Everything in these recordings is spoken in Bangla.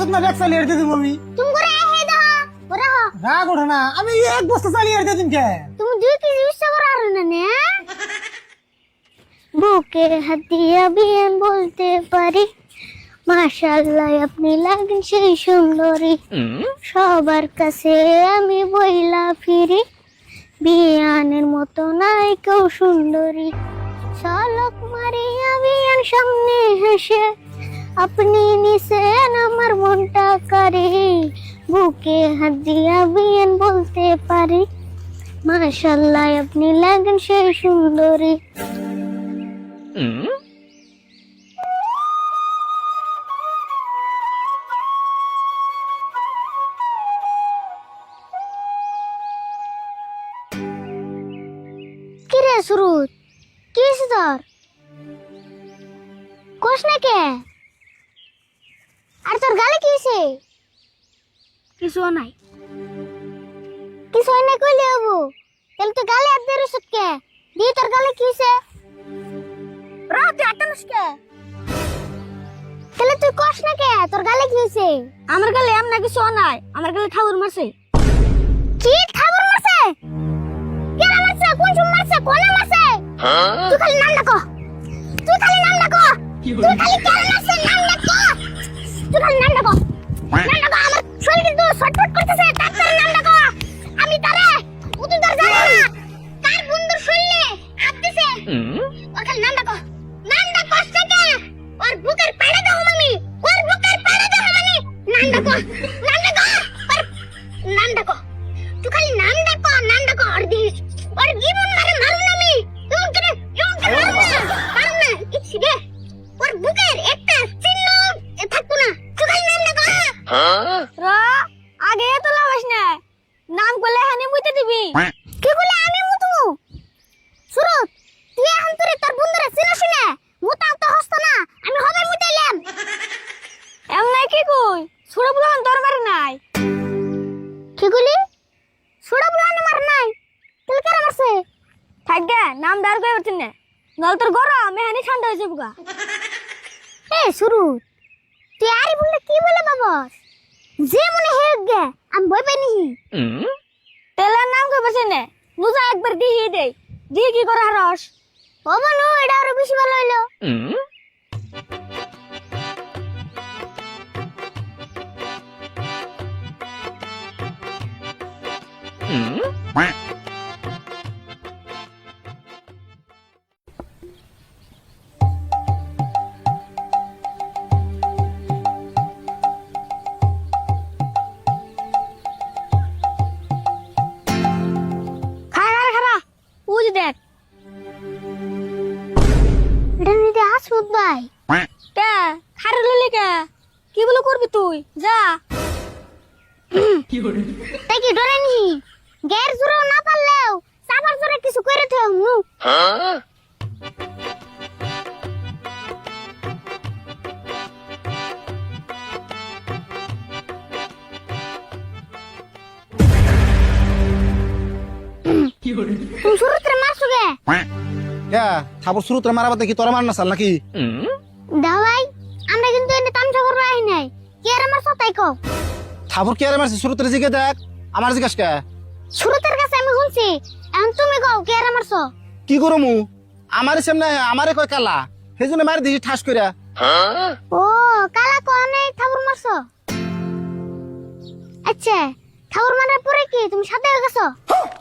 আসত না ব্যাগ চালিয়ে দিয়ে দিব আমি। তুমি করে হে দাও ওরে হ রাগ ওঠে না, আমি এক বস্তা চালিয়ে দিয়ে দিন কে। তুমি 2 কেজি উচ্চ করে আর না নে বুকে হাত দিয়া বিয়ান বলতে পারি মাশাআল্লাহ আপনি লাগেন সেই সুন্দরী সবার কাছে আমি বইলা ফিরি বিয়ানের মতো নাই কেউ সুন্দরী শালক মারিয়া বিয়ান সামনে হেসে আপনি নিছেন আমার মনটা করে বুকে হাত দিয়া বিয়ান বলতে পারি মাশাআল্লাহ আপনি লাগেন সেই সুন্দরী। কিরে সুরুত কি তোর কোশ না কে আর তোর গালে কি হইছে? কিছু নাই কইলে হবো তাহলে তো গালে হাত দিয়ে কে দি তোর গালে কি হইছে? রাত আটানস কে তাহলে তুই কোশ না কে তোর গালে কি হইছে? আমার গালে এমন কিছু নাই, আমার গালে ঠাউর মারছে। কি ঠাউর মারছে? কেন মারছে? কোন সময় মারছে? কোন মারছে? তুই খালি নাম ডাকো, তুই খালি নাম ডাকো, তুই খালি কেন মারছে নাম ডাকো, তুই খালি নাম ডাকো, নাম ডাকো। আমার শরীর কিন্তু ছটফট করতেছে, ডাক্তার নাম ডাকো। আমি তারে তুই তোর জানো না কার বন্ধুর শরীরে হাত দিছে? ও খালি নাম ডাকো, নাম ডাকো থেকে ওর বুকের পাড়ে দাও মামি, ওর বুকের পাড়ে দাও মামি, নাম ডাকো, নাম ডাকো, নাম ডাকো, তুই খালি নাম ডাকো, নাম ডাকো। और जीवन मारे मारू ना मी तुम करे मारू ना इट्स दे और बुकेर একটা চিহ্ন থাকতো না তুই নাম না রা আগে তো লাগাস না নাম করলে হানি মুইতে দিবি কি বলে আমি মুতমু সুরত তুই এখন তোরে তোর বন্ধুরে চিনছ না মুতা তো হস্ত না আমি হবে মুতাইলাম এম নাই কি কই সুরা বুলান দরবার নাই কি কইলি সুরা বুলান মার নাই তুই কেন মারছে থাকগে নাম দার কই হচ্ছে না নল তোর গরম মেহানি ঠান্ডা হয়ে যাবগা এ শুরু তুই আরে বললে কি বলে বাবাস যে মনে হেগে আমি ভয় পাই নি তেলার নাম কই বসে না মুজা একবার দিহি দে দি কি করে হারস ও বনু এটা আরো বেশি ভালো হইলো দেখ এটা নিতে আসুদ ভাই কে খারে লইলি কে কি বলে করবি তুই যা কি করে তাই কি ডরে নি গের জুরো না পারলেও সাবার জুরে কিছু করে থে নু হ্যাঁ কি করে তুই শুরুতে মারছো কে কে থাবর শুরুতে মারাবাতে কি তোরা মারনা চাল নাকি? দাওয়াই আমরা কিন্তু এনে তামসা করব আই নাই কে আর মারছো তাই কও থাবর কে আর মারছে শুরুতে জিগে দেখ আমার জিজ্ঞাসা কে শুরুতের কাছে আমি শুনছি এখন তুমি কও কে আর মারছো কি করমু আমারে সামনে আমারে কয় কালা সেজন্য মারি দিছি ঠাস কইরা ও কালা কোনে থাবর মারছো আচ্ছা থাবর মারার পরে কি তুমি সাথে হয়ে গেছো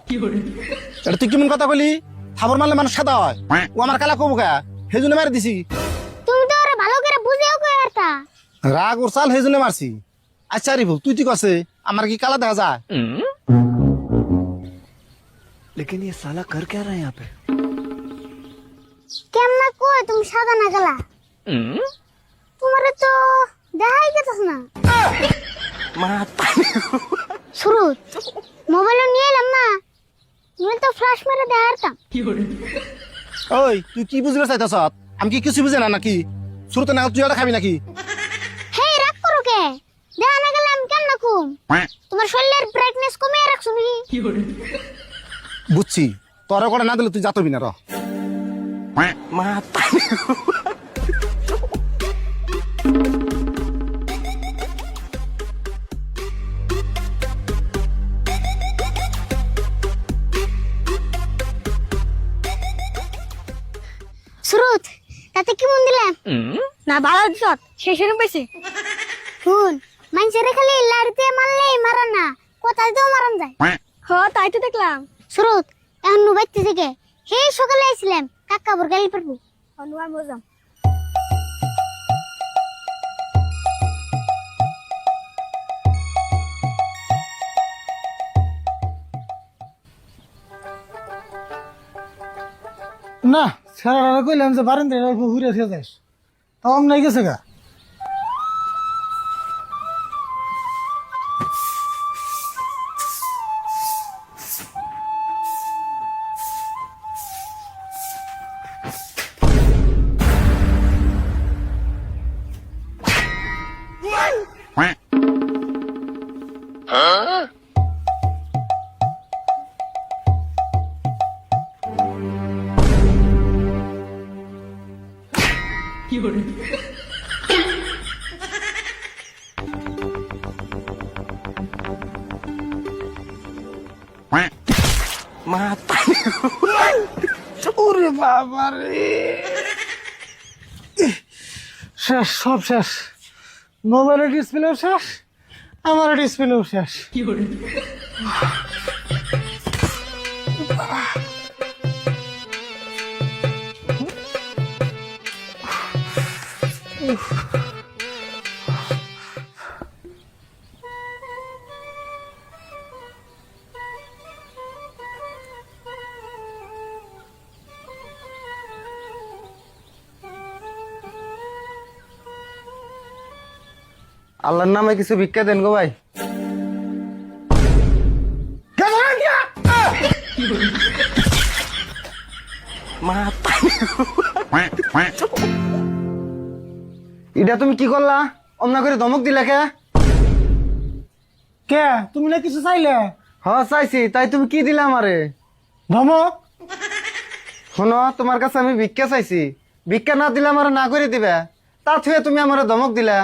কি করে এটা তুই কেমন কথা কইলি থাবর মারলে মানুষ সাদা হয় ও আমার কালা কবু কা সেজন্য মারি দিছি তুমি তো আরে ভালো করে বুঝেও কই আরতা রাগ ওর চাল সেজন্য মারছি আচ্ছা রিভু তুই ঠিক আছে আমার কি কালা দেখা যায় लेकिन ये साला कर क्या रहा है यहाँ पे কেমনে কই তুমি সাদা না কালা তোমারে তো দেখাই গেছস না শুরু মোবাইল নিয়ে এলাম না নিয়ে তো ফ্ল্যাশ মেরে দেখাতাম ওই তুই কি বুঝতে চাইতাছ আমি কি কিছু বুঝে না নাকি শুরুতে না তুই এটা খাবি নাকি হে রাগ করো কে দেখা না গেলে আমি কেন রাখুম তোমার শরীরের ব্রাইটনেস কমিয়ে রাখছো নাকি বুঝছি তোর করে না দিলে তুই যাতবি না র তাতে কি মন দিলাম না ভালো দিছ শেষে পেয়েছে শুন মানুষের খালি লাড়িতে মারলেই মারা না কোথায় তো মারান যায় তাই তো দেখলাম সুরত এখন বাইতে থেকে সেই সকালে আইছিলাম কাকা বর গালি পারবো অনুয়া মজাম না সারা কইলাম যে বারান্দা অল্প ঘুরে ফিরে যাস তাও আমি নাই গেছে গা ওরে বাবা রে শেষ সব শেষ মোবাইলের ডিসপ্লেও শেষ আমার ডিসপ্লেও শেষ আল্লাহর নামে কিছু ভিক্ষা দেন গো ভাই। এটা তুমি কি করলা? অমনা করে ধমক দিলা কে? কে তুমি না কিছু চাইলে? চাইছি, তাই তুমি কি দিলা আমারে? ধমক? শোনো, তোমার কাছে আমি ভিক্ষা চাইছি, ভিক্ষা না দিলে আমার না করে দিবে, তা থুয়ে তুমি আমার ধমক দিলা।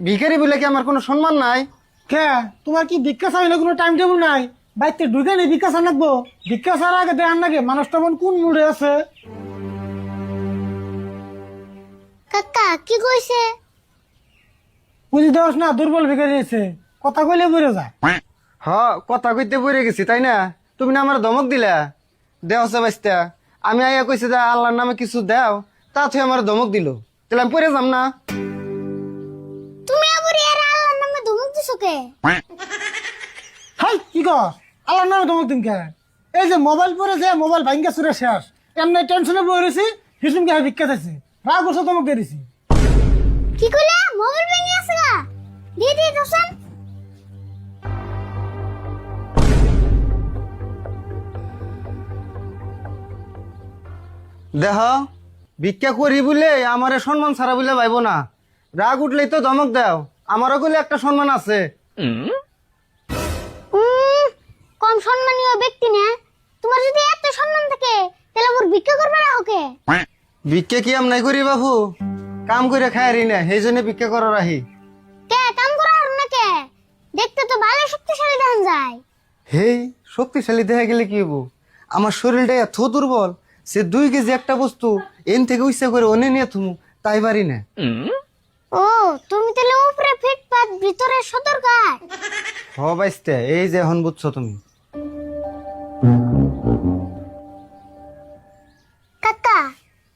ভিখারি বলে কি আমার কোনো সম্মান নাই? কে তোমার কি ভিক্ষা চাইলে কোনো টাইম টেবিল নাই? বাইতে ঢুকে নেই ভিক্ষা চান লাগবো? ভিক্ষা চার আগে দেখান লাগে মানুষটা মন কোন মুডে আছে। কাকা কি কইছে? বুঝি দেওয়াস না, দুর্বল ভিখারি আছে, কথা কইলে বলে যায়। কথা কইতে বইরে গেছি তাই না? তুমি না আমার ধমক দিলা, দেওছে বাইস্তা। আমি আইয়া কইছি যে আল্লাহর নামে কিছু দাও, তা থুয়ে আমার ধমক দিল, তাহলে আমি পড়ে যাম না? তুমি আবার এর আল্লাহর নামে ধমক দিছো কে? হাই কি কর আল্লাহর নামে ধমক দিন কে? এই যে মোবাইল পরে যে মোবাইল ভাঙ্গা চুরে শেষ, এমনি টেনশনে বই রয়েছি, হিসুম কে ভিক্ষা চাইছি, রাগ করছে ধমক দিয়ে দিছি। কি কইলা? মোবাইল ভেঙে আছে গা? দিয়ে দিয়ে দোসন। দেহ ভিক্ষা করি বলে আমারে সম্মান ছাড়া বলে ভাইব না, রাগ উঠলেই তো ধমক দাও, আমারও বলে একটা সম্মান আছে। কম সম্মানীয় ব্যক্তি না? তোমার যদি এত সম্মান থাকে তাহলে ওর ভিক্ষা করবে না ওকে? ভিক্ষা কি আমি নাই করি বাবু, কাম করে খায়ারি না, সেই জন্য ভিক্ষা করার আহি। কে কাম করা আর না কে? দেখতে তো ভালো শক্তিশালী দেখা যায়। হেই শক্তিশালী দেখা গেলে কি হবো? আমার শরীরটা এত দুর্বল, সে 2 কেজি একটা বস্তু এন থেকে ইচ্ছা করে অনে নিয়ে থুমু তাই পারি না। ও তুমি তাহলে উপরে ফিটপাত ভিতরে সদরকার। বাইস্তে, এই যে এখন বুঝছো তুমি। কাকা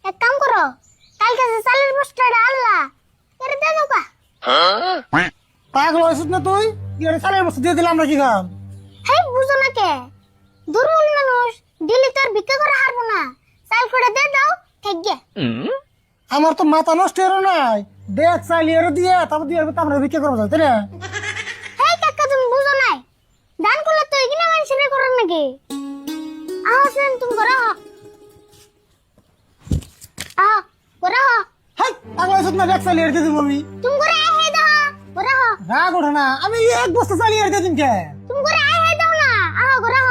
এক কাম করো, কালকে যে চালের বস্তাটা আল্লাহ এর দে দাও কা। পাগল হয়েছিস না তুই? এর চালের বস্তু দিয়ে দিলাম আমরা কি কাম? হেই বুঝো না কে? দুর্বল মানুষ দিলি তোর ভিক্ষা করে হারবো না, চাল করে দে দাও ঠিক গে। আমার তো মাথা নষ্ট হলো নাই, দেখ চালিয়ে দিয়ে তারপর দিয়ে আমরা ভিক্ষা করবো তাই না? হেই কাকা তুমি বুঝো নাই, দান করলে তো এখানে মানুষের করার নাকি? আসেন তুমি করো করো হাই পাগল হয়েছিস না? দেখ চালিয়ে দিয়ে দিব আমি। তুমি করে আই হে দাও করো রাগ ওঠে না, আমি এক বস্তা চালিয়ে দিয়ে দিন কে? তুমি করে আই হে দাও না করো।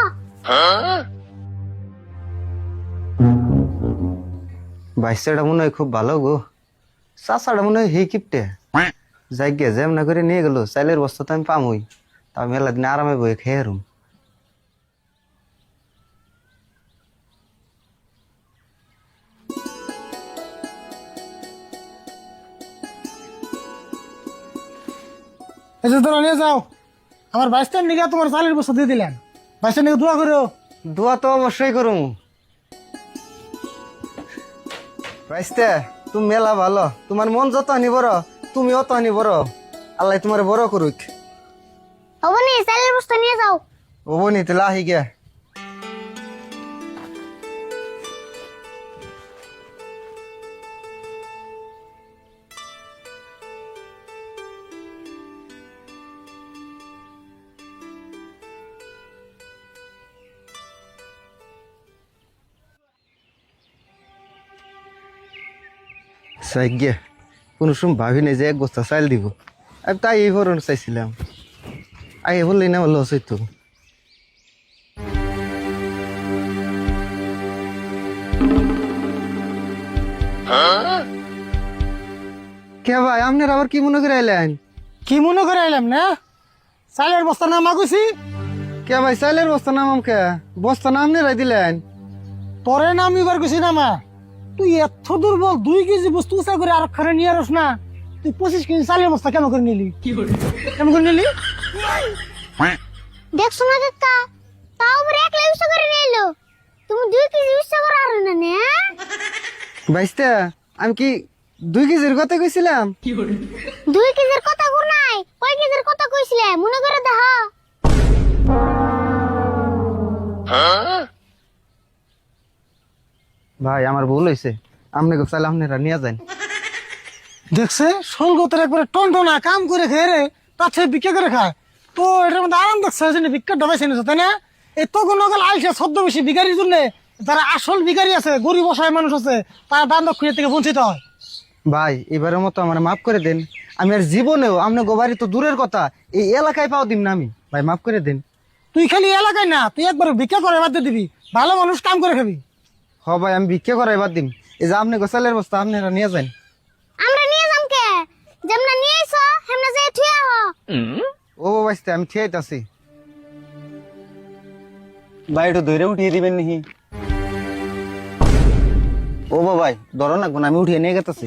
বাইশটা মনে হয় খুব ভালো গো, চাষাটা মনে হয় হেই কিপটে যাই গে যেমন করে নিয়ে গেল, চাইলের বস্তা তো আমি পামই, তা মেলা দিন আরামে বয়ে খেয়ে রুম। এই যে ধরো নিয়ে যাও, আমার বাইশটার নিকে তোমার চালের বস্তা দিয়ে দিলেন, বাইশটার নিকে দোয়া করো। দোয়া তো অবশ্যই করুম। বাইস্তে তুমি মেলা ভালো, তোমার মন যত আনি বড়, তুমি অত আনি বড়। আল্লাহ তোমার বড় করুক। হবো নি, চালের বস্তা নিয়ে যাও। ও বনি তাহলে আহি গে। সাইগে কোনো সময় ভাবি নাই যে এক বস্তা চাল দিব। আমি তাই এই ভরণ চাইছিলাম, আগে বললি না লস হইতো। কে ভাই আপনার আবার কি মনে করে এলেন? কি মনে করে এলাম না, চালের বস্তা নামা কইছি। কে ভাই চাইলের বস্তা নাম আমাকে বস্তা নাম নিয়ে দিলেন? তোরে নাম এবার কইছি নামা। তুই এত দুর্বল, 2 কেজি বস্তু উঁচা করে আর খানে নিয়ে আসস না। তুই 25 কেজি চালের বস্তা কেন করে নিলি? কেমন করে নিলি? দেখছো না কাকা, তাও বড় একলা উৎসা করে নিয়ে এলো। তুমি 2 কেজি উৎসা করে আর না নে। বাইস্তা আমি কি 2 কেজির কথা কইছিলাম? 2 কেজির কথা কই নাই, কয় কেজির কথা কইছিলে মনে করে দেখো। ভাই আমার ভুল হয়েছে, আপনাকে চাইলে আপনারা নিয়ে যান। দেখছে সলগতের একবারে টনটনা কাম করে খেয়ে রে, তার থেকে ভিক্ষা করে খায়। তো এটার মধ্যে আরাম দেখছে, ওই জন্য ভিক্ষা ডবাইছে নিছে, তাই না? এই তো কোনো গেল আইসে ছদ্মবেশী ভিখারির জন্য, যারা আসল ভিখারি আছে, গরিব অসহায় মানুষ আছে, তারা দান দক্ষিণের থেকে বঞ্চিত হয়। ভাই এবারের মতো আমার মাফ করে দেন। আমি আর জীবনেও আপনাকে বাড়ি তো দূরের কথা, এই এলাকায় পাও দিন না আমি। ভাই মাফ করে দেন। তুই খালি এলাকায় না, তুই একবার ভিক্ষা করে বাদ দিয়ে দিবি, ভালো মানুষ কাম করে খাবি। হ ভাই আমি ভিক্ষা করাই বাদ দিন। এই যে আপনি গোসালের বস্তা আপনারা নিয়ে যান। আমরা নিয়ে যাম কে? যেমনা নিয়ে আইছো হেমনা যাই থিয়া হ। ও বাইস্তা আমি ঠিক আছি। ভাই একটু ধরে উঠিয়ে দিবেন নাকি? ও ভাই ধরো না, আমি উঠিয়ে নিয়ে গেতেছি।